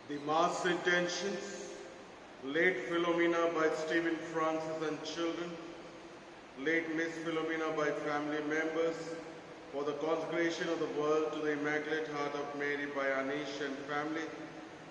The Mass Intentions, late Philomena by Stephen Francis and children, late Miss Philomena by family members, for the consecration of the world to the Immaculate Heart of Mary by Anish and family,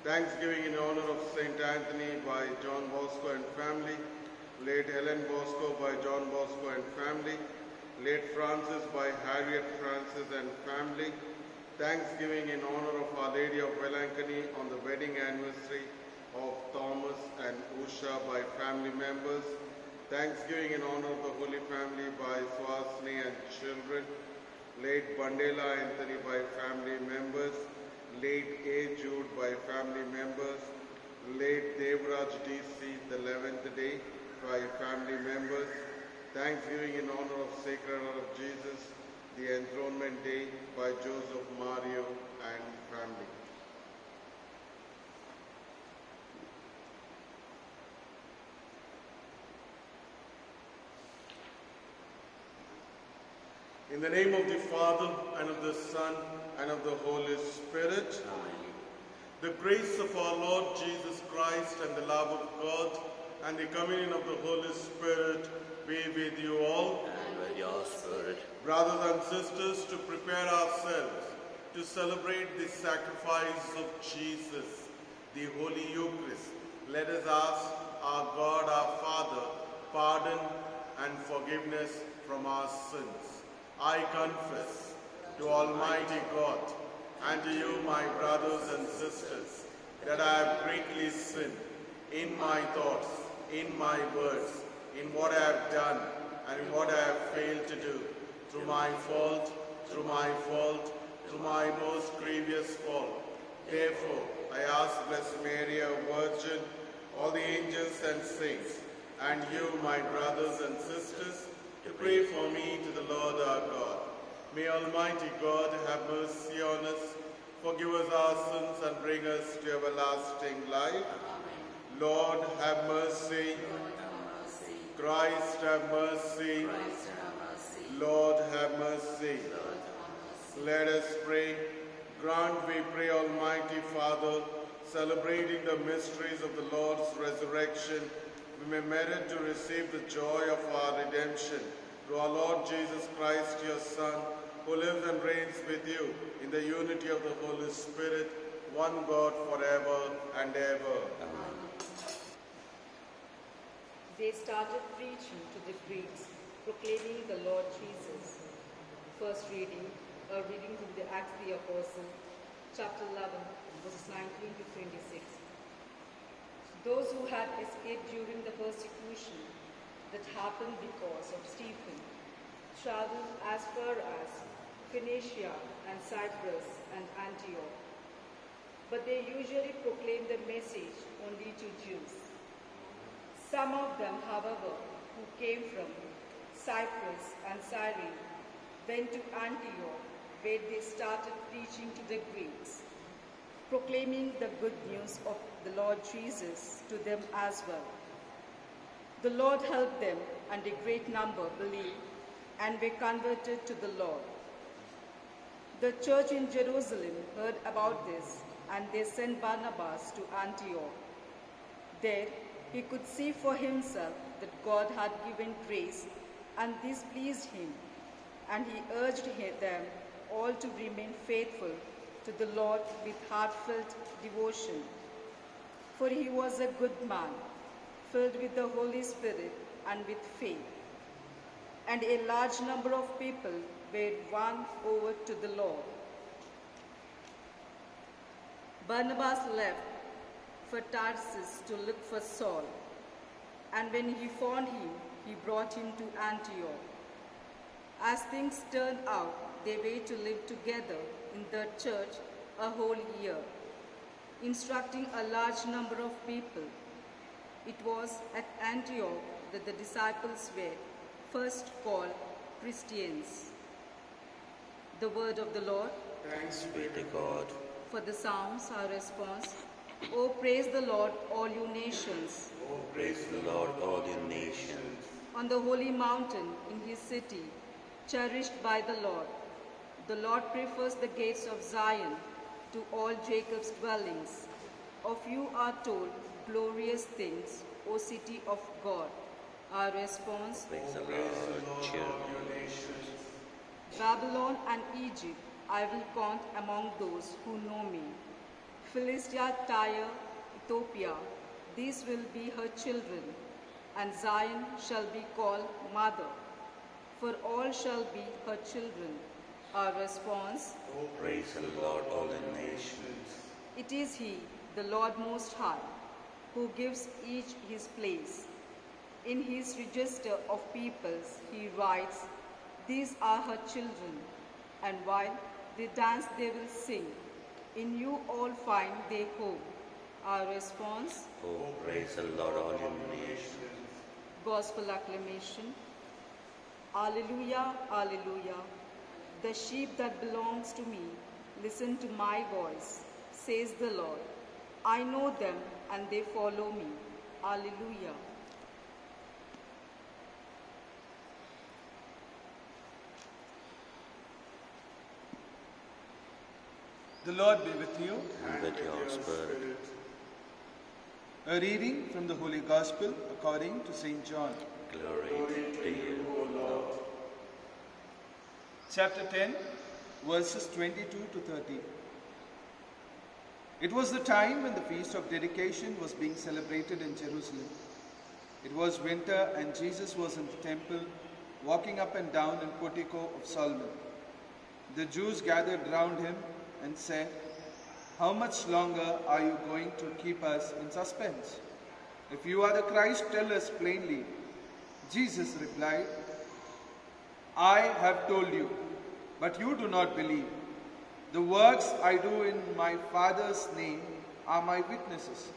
Thanksgiving in honor of Saint Anthony by John Bosco and family, late Helen Bosco by John Bosco and family, late Francis by Harriet Francis and family, Thanksgiving in honor of Our Lady of Velankani on the wedding anniversary of Thomas and Usha by family members, Thanksgiving in honor of the Holy Family by Swasni and children, late Bandela Anthony by family members, late A. Jude by family members, late Devraj DC the 11th day by family members, Thanksgiving in honor of Sacred Heart of Jesus, the Enthronement Day by Joseph Mario and family. In the name of the Father, and of the Son, and of the Holy Spirit, Amen. The grace of our Lord Jesus Christ and the love of God and the communion of the Holy Spirit be with you all. And with your spirit. Brothers and sisters, to prepare ourselves to celebrate the sacrifice of Jesus, the Holy Eucharist, let us ask our God, our Father, pardon and forgiveness from our sins. I confess to Almighty God and to you, my brothers and sisters, that I have greatly sinned in my thoughts, in my words, in what I have done and in what I have failed to do, through my fault, through my most grievous fault. Therefore, I ask Blessed Mary, our Virgin, all the angels and saints, and you, my brothers and sisters, to pray for me to the Lord our God. May Almighty God have mercy on us, forgive us our sins, and bring us to everlasting life. Amen. Lord, have mercy. Christ, have mercy. Lord, have mercy. Let us pray. Grant, we pray, Almighty Father, celebrating the mysteries of the Lord's resurrection, we may merit to receive the joy of our redemption. Through our Lord Jesus Christ, your Son, who lives and reigns with you in the unity of the Holy Spirit, one God forever and ever. Amen. They started preaching to the Greeks, proclaiming the Lord Jesus. First reading, a reading from the Acts of the Apostles, chapter 11, verses 19 to 26. Those who had escaped during the persecution that happened because of Stephen traveled as far as Phoenicia and Cyprus and Antioch. But they usually proclaimed the message only to Jews. Some of them, however, who came from Cyprus and Cyrene, went to Antioch, where they started preaching to the Greeks, proclaiming the good news of the Lord Jesus to them as well. The Lord helped them, and a great number believed and were converted to the Lord. The church in Jerusalem heard about this, and they sent Barnabas to Antioch. There he could see for himself that God had given grace, and this pleased him, and he urged them all to remain faithful to the Lord with heartfelt devotion. For he was a good man, filled with the Holy Spirit and with faith. And a large number of people were won over to the Lord. Barnabas left for Tarsus to look for Saul, and when he found him, he brought him to Antioch. As things turned out, they were to live together in the church a whole year, instructing a large number of people. It was at Antioch that the disciples were first called Christians. The word of the Lord. Thanks be to God. For the Psalms, our response. Oh, praise the Lord, all you nations. Oh, praise the Lord, all you nations. On the holy mountain in his city, cherished by the Lord. The Lord prefers the gates of Zion to all Jacob's dwellings. Of you are told glorious things, O city of God. Our response, Praise the Lord, cheer. Babylon and Egypt I will count among those who know me. Philistia, Tyre, Ethiopia, these will be her children, and Zion shall be called mother, for all shall be her children. Our response, Praise the Lord, all the nations. it is He, the Lord Most High, who gives each his place. In his register of peoples he writes, these are her children, and while they dance they will sing. In you all find they hope. Our response, Oh, praise the Lord, all your nations. Gospel acclamation. Alleluia, alleluia. The sheep that belongs to me, listen to my voice, says the Lord. I know them and they follow me. Alleluia. The Lord be with you. And with your spirit. A reading from the Holy Gospel according to St. John. Glory to you, Lord. Chapter 10, verses 22 to 30. It was the time when the feast of dedication was being celebrated in Jerusalem. It was winter and Jesus was in the temple, walking up and down in portico of Solomon. The Jews gathered round him and said, how much longer are you going to keep us in suspense? If you are the Christ, tell us plainly. Jesus replied, I have told you, but you do not believe. The works I do in my Father's name are my witnesses,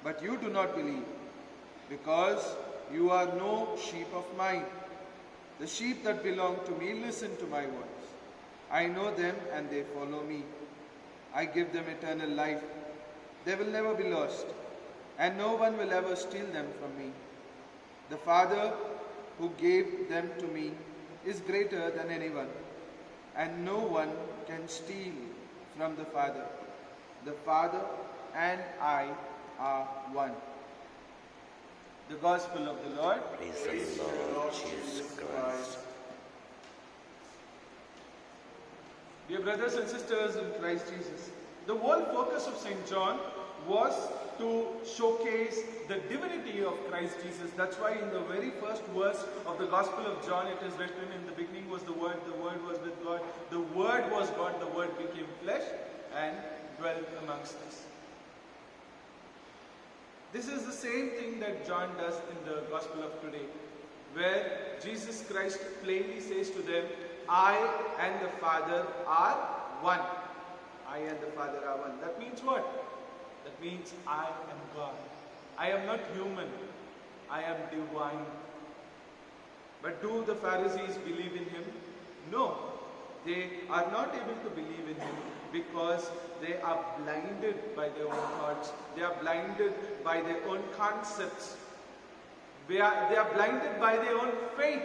but you do not believe, because you are no sheep of mine. The sheep that belong to me listen to my voice. I know them and they follow me. I give them eternal life. They will never be lost, and no one will ever steal them from me. The Father who gave them to me is greater than anyone, and no one can steal from the Father. The Father and I are one. The Gospel of the Lord. Praise the Lord, Jesus Christ. Dear brothers and sisters in Christ Jesus, the whole focus of St. John was to showcase the divinity of Christ Jesus. That's why in the very first verse of the Gospel of John it is written, in the beginning was the Word was with God, the Word was God, the Word became flesh and dwelt amongst us. This is the same thing that John does in the Gospel of today, where Jesus Christ plainly says to them, I and the Father are one. I and the Father are one. That means what? That means I am God. I am not human. I am divine. But do the Pharisees believe in him? No. They are not able to believe in him because they are blinded by their own thoughts. They are blinded by their own concepts. They are blinded by their own faith.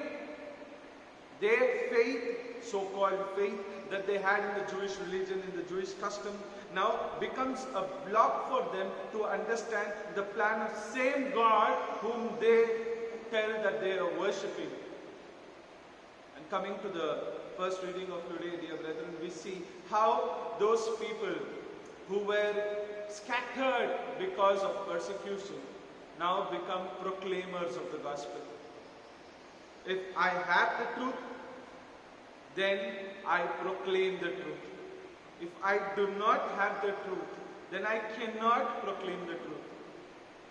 Their faith, so-called faith, that they had in the Jewish religion, in the Jewish custom, now becomes a block for them to understand the plan of same God whom they tell that they are worshipping. And coming to the first reading of today, dear brethren, we see how those people who were scattered because of persecution now become proclaimers of the gospel. If I have the truth, then I proclaim the truth. If I do not have the truth, then I cannot proclaim the truth.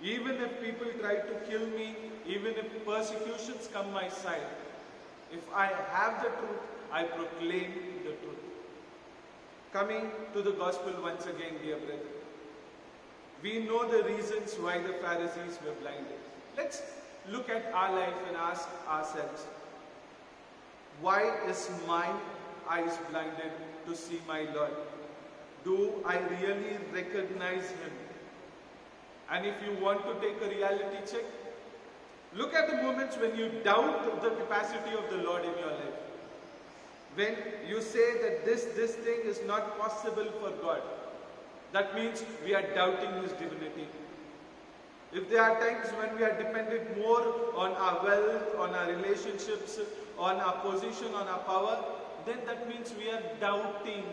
Even if people try to kill me, even if persecutions come my side, if I have the truth, I proclaim the truth. Coming to the gospel once again, dear brethren, we know the reasons why the Pharisees were blinded. Let's look at our life and ask ourselves, why is my eyes blinded to see my Lord? Do I really recognize him? And if you want to take a reality check, look at the moments when you doubt the capacity of the Lord in your life. When you say that this thing is not possible for God. That means we are doubting His divinity. If there are times when we are dependent more on our wealth, on our relationships, on our position, on our power, then that means we are doubting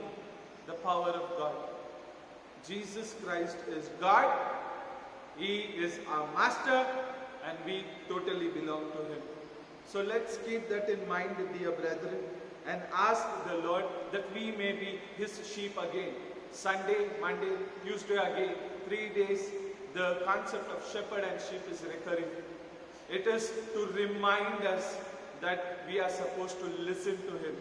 the power of God. Jesus Christ is God. He is our master and we totally belong to Him. So let's keep that in mind, dear brethren, and ask the Lord that we may be His sheep again. Sunday, Monday, Tuesday again, 3 days, the concept of shepherd and sheep is recurring. It is to remind us that we are supposed to listen to Him.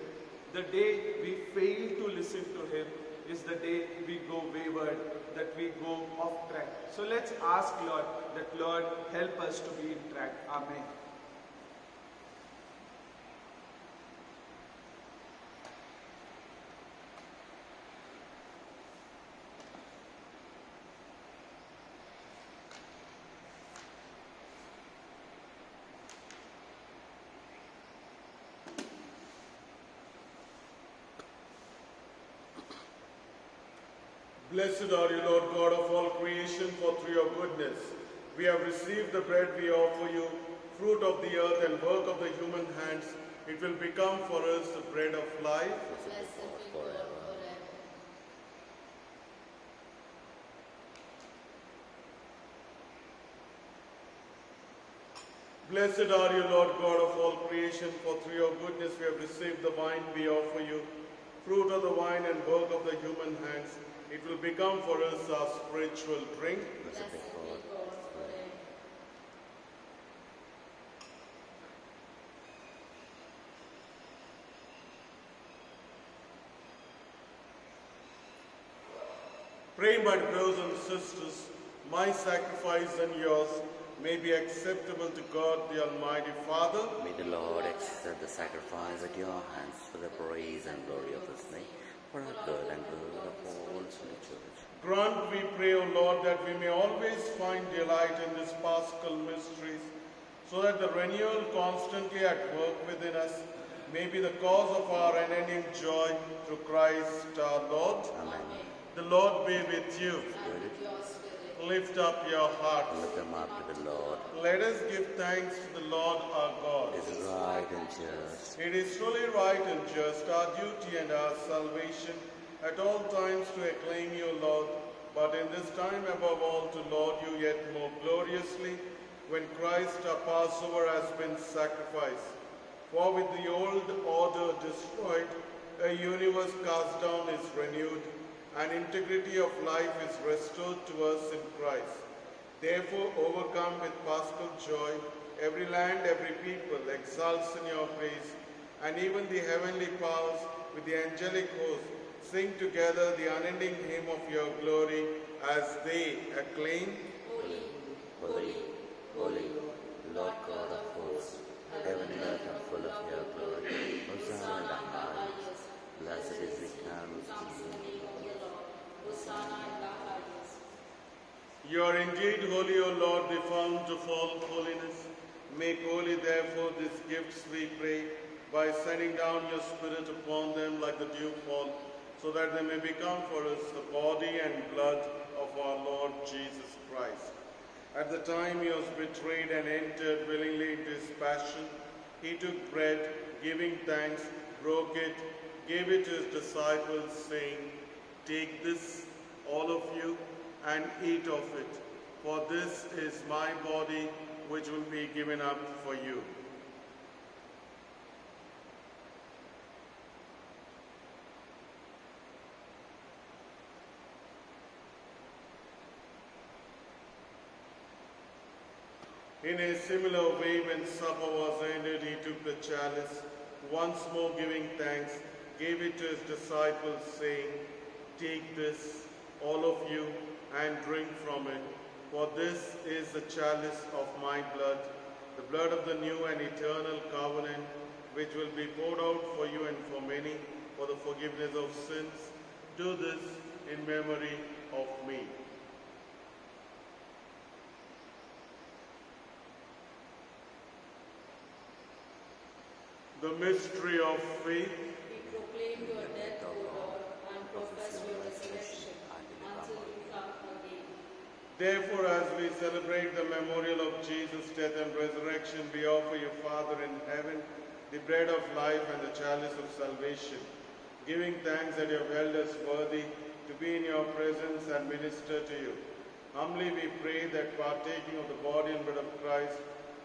The day we fail to listen to Him is the day we go wayward, that we go off track. So let's ask Lord that Lord help us to be in track. Amen. Blessed are you, Lord God of all creation, for through your goodness we have received the bread we offer you, fruit of the earth and work of the human hands. It will become for us the bread of life. Blessed be God forever. Blessed are you, Lord God of all creation, for through your goodness we have received the wine we offer you, fruit of the vine and work of the human hands. It will become for us our spiritual drink. Blessed be God forever. Pray, my brothers and sisters, my sacrifice and yours may be acceptable to God the Almighty Father. May the Lord accept the sacrifice at your hands for the praise and glory of His name, for our good and good of all Holy Church. Grant, we pray, O Lord, that we may always find delight in these Paschal mysteries, so that the renewal constantly at work within us may be the cause of our unending joy through Christ our Lord. Amen. The Lord be with you. Lift up your hearts. Lift them up to the Lord. Let us give thanks to the Lord our God. It is right and just. It is truly right and just, our duty and our salvation, at all times to acclaim you, Lord, but in this time above all to laud you yet more gloriously, when Christ our Passover has been sacrificed. For with the old order destroyed, a universe cast down is renewed, and integrity of life is restored to us in Christ. Therefore, overcome with paschal joy, every land, every people exalts in your praise, and even the heavenly powers with the angelic host sing together the unending hymn of your glory as they acclaim, Holy, holy, holy, Lord God of hosts, heaven and earth are full of your glory. Hosanna in the highest. Blessed is the comes in the name of the Lord. Hosanna in the highest. You are indeed holy, O Lord, the fount of all holiness. Make holy, therefore, these gifts, we pray, by sending down your Spirit upon them like the dewfall, so that they may become for us the body and blood of our Lord Jesus Christ. At the time he was betrayed and entered willingly into his passion, he took bread, giving thanks, broke it, gave it to his disciples, saying, "Take this, all of you, and eat of it, for this is my body, which will be given up for you." In a similar way, when supper was ended, he took the chalice, once more giving thanks, gave it to his disciples, saying, "Take this, all of you, and drink from it, for this is the chalice of my blood, the blood of the new and eternal covenant, which will be poured out for you and for many for the forgiveness of sins. Do this in memory of me." The mystery of faith. We proclaim your death, O Lord, and profess your resurrection until you Therefore, as we celebrate the memorial of Jesus' death and resurrection, we offer you, Father in heaven, the bread of life and the chalice of salvation, giving thanks that you have held us worthy to be in your presence and minister to you. Humbly we pray that partaking of the body and blood of Christ,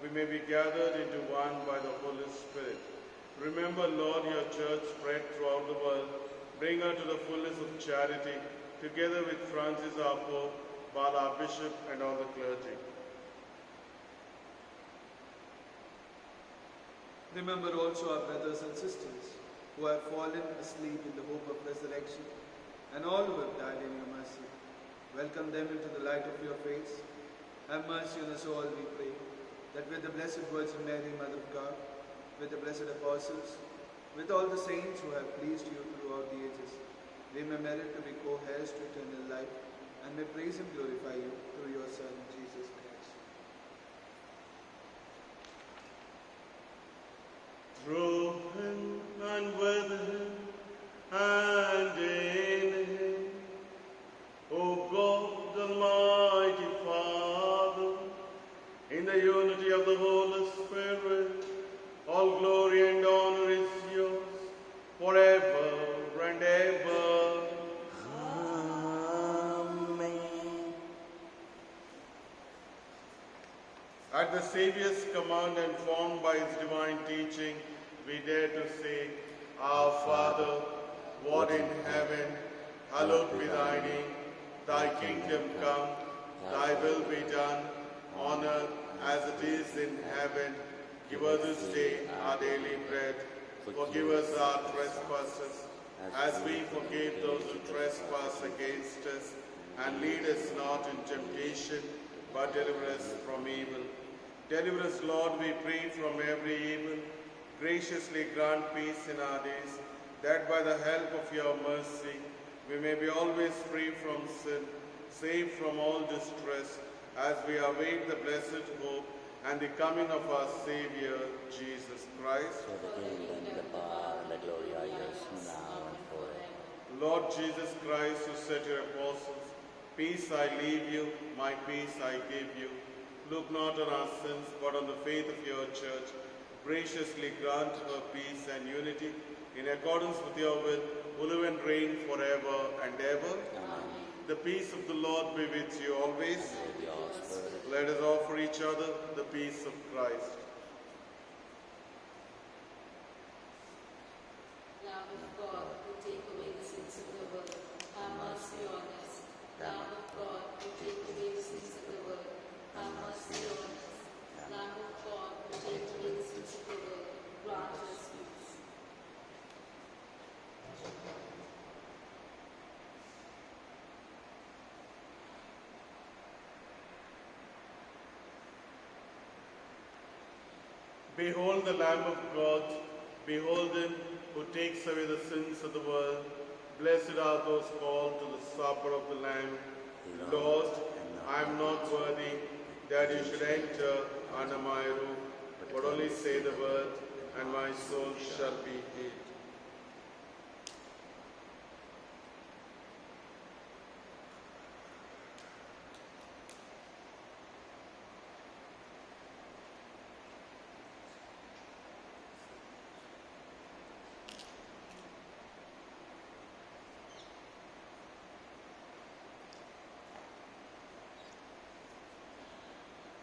we may be gathered into one by the Holy Spirit. Remember, Lord, your church spread throughout the world. Bring her to the fullness of charity, together with Francis our Pope, Bala our Bishop, and all the clergy. Remember also our brothers and sisters who have fallen asleep in the hope of resurrection, and all who have died in your mercy. Welcome them into the light of your face. Have mercy on us all, we pray, that with the Blessed Virgin Mary, Mother of God, with the blessed apostles, with all the saints who have pleased you throughout the ages, we may merit to be co-heirs to eternal life, and may praise and glorify you through your Son, Jesus Christ. Through him and with him and in him, O God, Almighty Father, in the unity of the Holy Spirit, all glory and honor is yours forever and ever. Amen. At the Saviour's command and formed by his divine teaching, we dare to say, Our Father, who art in heaven, hallowed be thy name. Thy kingdom come, thy will be done, on earth as it is in heaven. Give us this day our daily bread. Forgive us our trespasses, as we forgive those who trespass against us. And lead us not in temptation, but deliver us from evil. Deliver us, Lord, we pray, from every evil. Graciously grant peace in our days, that by the help of your mercy we may be always free from sin, saved from all distress, as we await the blessed hope and the coming of our Savior, Jesus Christ. For the kingdom, the power, and the glory are yours now and forever. Lord Jesus Christ, who said to your apostles, Peace I leave you, my peace I give you. Look not on our sins, but on the faith of your church. Graciously grant her peace and unity, in accordance with your will, who live and reign forever and ever. Amen. The peace of the Lord be with you always. With your spirit. Let us offer each other the peace of Christ. Lamb of God, who take away the sins of the world, have mercy on us. Lamb of God, who take away the sins of the world, have mercy on us. Lamb of God, who take away the sins of the world, grant us peace. Behold the Lamb of God, behold him who takes away the sins of the world. Blessed are those called to the supper of the Lamb. Lord, I am not worthy that you should enter under my roof, but only say the word, and my soul shall be healed.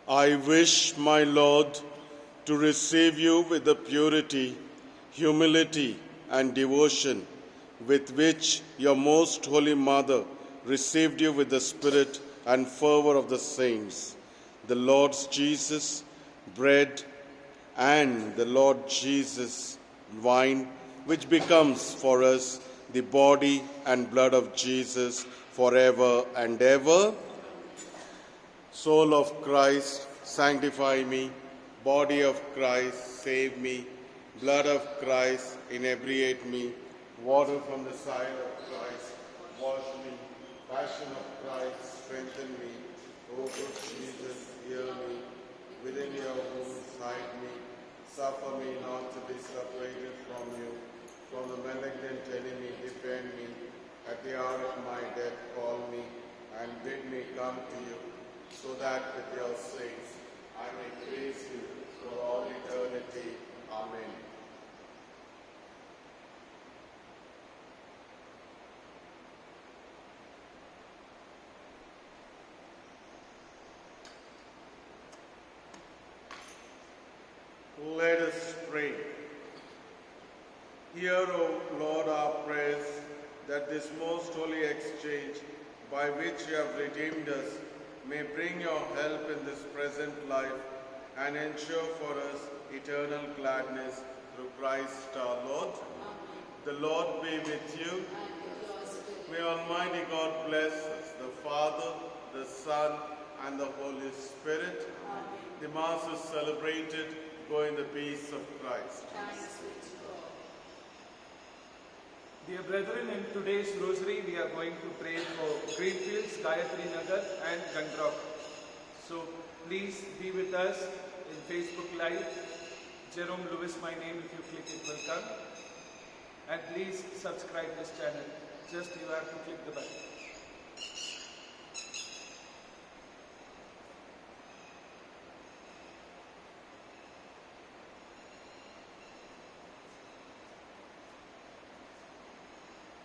I wish, my Lord, to receive you with the purity, humility, and devotion with which your most holy mother received you with the spirit and fervor of the saints. The Lord Jesus, bread, and the Lord Jesus, wine, which becomes for us the body and blood of Jesus forever and ever. Soul of Christ, sanctify me. Body of Christ, save me. Blood of Christ, inebriate me. Water from the side of Christ, wash me. Passion of Christ, strengthen me. O good Jesus, hear me. Within your wounds, hide me. Suffer me not to be separated from you. From the malignant enemy, defend me. At the hour of my death, call me and bid me come to you. so that with your saints I may praise you for all eternity. Amen. Let us pray. Hear, O Lord, our prayers, that this most holy exchange by which you have redeemed us may bring your help in this present life and ensure for us eternal gladness through Christ our Lord. The Lord be with you. May Almighty God bless us, the Father, the Son, and the Holy Spirit. The Mass is celebrated. Go in the peace of Christ. Thanks be to God. Dear brethren, in today's rosary we are going to pray for Greenfields, Gayatri Nagar and Gandrop. So please be with us in Facebook Live. Jerome Lewis, my name, if you click it will come. And please subscribe this channel. Just you have to click the button.